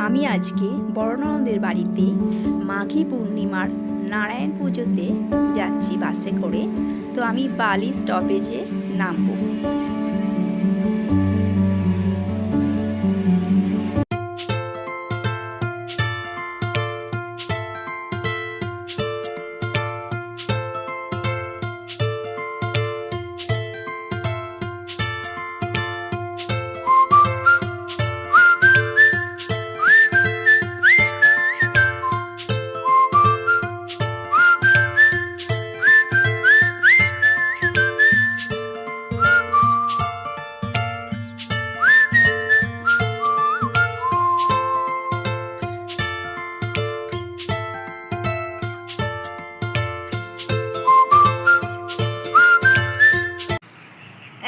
আমি আজকে বড় ননদের বাড়িতে মাঘী পূর্ণিমার নারায়ণ পুজোতে যাচ্ছি বাসে করে। তো আমি বালি স্টপেজে নামবো।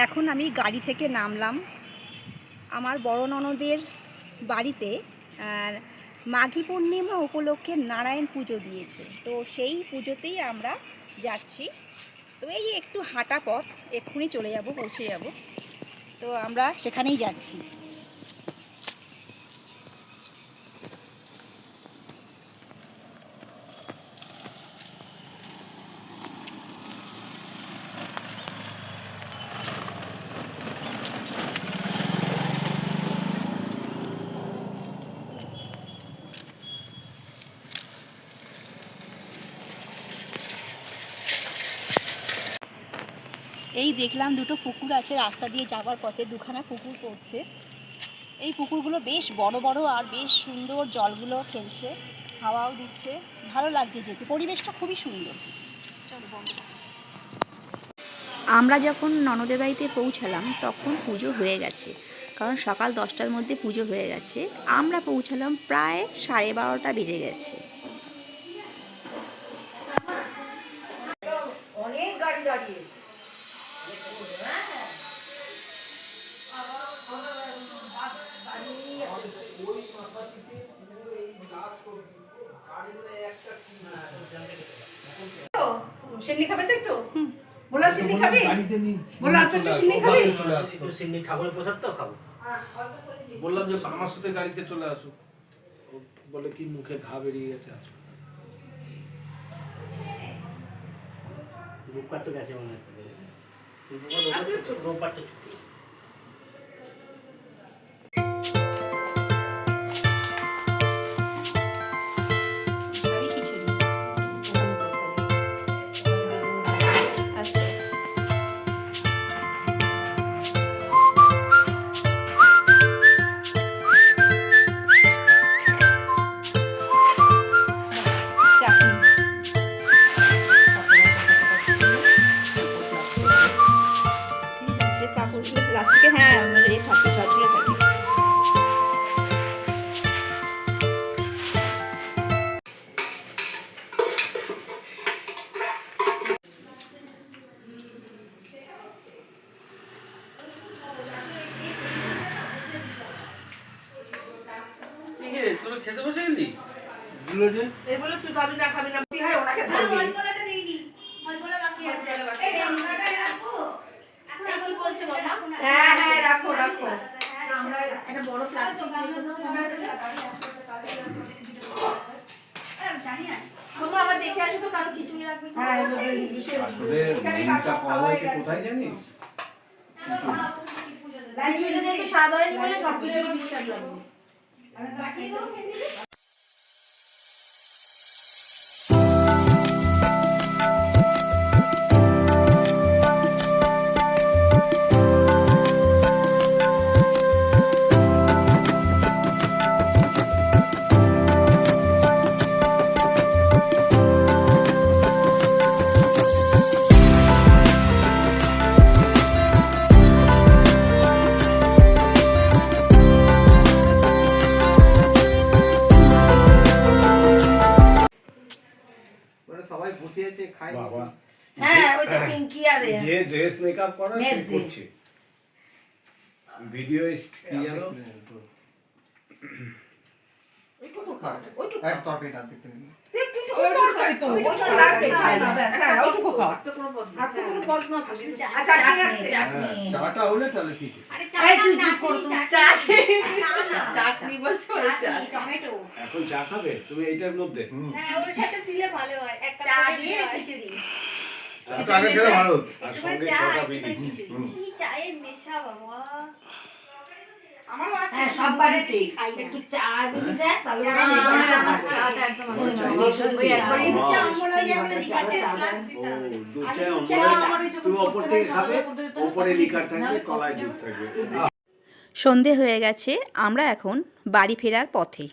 এখন আমি গাড়ি থেকে নামলাম। আমার বড় ননদের বাড়িতে মাঘী পূর্ণিমা উপলক্ষে নারায়ণ পুজো দিয়েছে, তো সেই পুজোতেই আমরা যাচ্ছি। তো এই একটু হাঁটা পথ, এক্ষুনি চলে যাব, পৌঁছে যাব। তো আমরা সেখানেই যাচ্ছি। এই দেখলাম দুটো পুকুর আছে, রাস্তা দিয়ে যাওয়ার পথে দুখানা পুকুর পড়ছে। এই পুকুরগুলো বেশ বড় বড় আর বেশ সুন্দর, জলগুলো খেলছে, হাওয়াও দিচ্ছে, ভালো লাগছে যেতে, পরিবেশটা খুবই সুন্দর। আমরা যখন ননদের বাড়িতে পৌঁছালাম তখন পুজো হয়ে গেছে, কারণ সকাল 10টার মধ্যে পুজো হয়ে গেছে। আমরা পৌঁছালাম প্রায় 12:30 বেজে গেছে। অনেক গাড়ি দাঁড়িয়ে। সিন্নি খাবে তো একটু? বলা সিন্নি খাবি? বলা একটু সিন্নি খাবি? একটু সিন্নি ঠাকুরের প্রসাদ তো খাবো। বললাম যে আমার সাথে গাড়িতে চলে আসো, বলে কি মুখে ঘা বেরিয়ে গেছে। আসো রোববার তো গেছে মনে হয়। আচ্ছা, রোববার তো ছুটি। প্লাস্টিকে, হ্যাঁ থাকে, ঝরঝরে থাকে। তোরা খেতে বসে গেলি? এগুলো তুই খাবি না খাবি না কি হয় ওনাকে ধরবি। মজগলাটা দিয়ে দি। মজগলা বাকি আছে। এই যে আমরাটাই রাখো। এখন কি বলছে বলো? হ্যাঁ হ্যাঁ রাখো রাখো। আমরা একটা বড় প্লাস্টিক জানি না। তোমরা আবার দেখে আসো তো কারো খিচুড়ি রাখবে। হ্যাঁ আসলে মেনুটা পাওয়া হয়েছে কোথায় জানিস? খিচুড়ি দিয়ে তো স্বাদ হয়নি বলে সব কিছু ঠিকঠাক লাগবে। রাখিয়ে দাও খেয়ে সবাই বসে আছে খাই। বাবা হ্যাঁ ওই তো পিঙ্কি আর যে ড্রেস মেকআপ করা সে করছে ভিডিও কি জানো ওইটুকু খা ওইটুকু এক তরকারি দাও দেখতে নিন। ওইটুকু তো ওইটুকু লাগবে খাই না ব্যাস হ্যাঁ ওইটুকু খা। আর তো কোনো পদ না পাশে চাটনি আছে চাটনি। চাটা হলে তাহলে ঠিক আছে। আরে এই তুই চুপ কর তো। চাটনি চাটনি বলছো, ওই চাটনি। টমেটো এখন চা খাবে তুমি এইটার মধ্যে? হ্যাঁ ওর সাথে দিলে ভালো হয় একটা চা দিয়ে খিচুড়ি একটু আগে খেলে ভালো হতো। আর একটুখানি সঙ্গে চা ছটা একটুখানি বিড়ি। খিচুড়ি কি চায়ের নেশা বাবা আমারও আছে হ্যাঁ, সব কিন্তু বাড়িতে বেশি খাই না। একটু চা যদি দেয় তাহলে চা, বেশি চা, ভালো চা, লাগে। চাটা একদম আমার আছে। চাই ওই নেশা আছে। একবারই বাবা। চা আমরা ওই আমরা লিকারের চা, ফ্লাস্ক ও, দিতাম দুধ আর চা দুধ অমৃত। চা আমার ওই যখন তুমি ওপর করতে থেকে হয়, খাবে, খাওয়া করতে যেতে হয়, ওপরে তখন লিকার নাহলে থাকবে, কফি তলায় দেবে। দুধ থাকবে। সন্ধে হয়ে গেছে, আমরা এখন বাড়ি ফেরার পথে।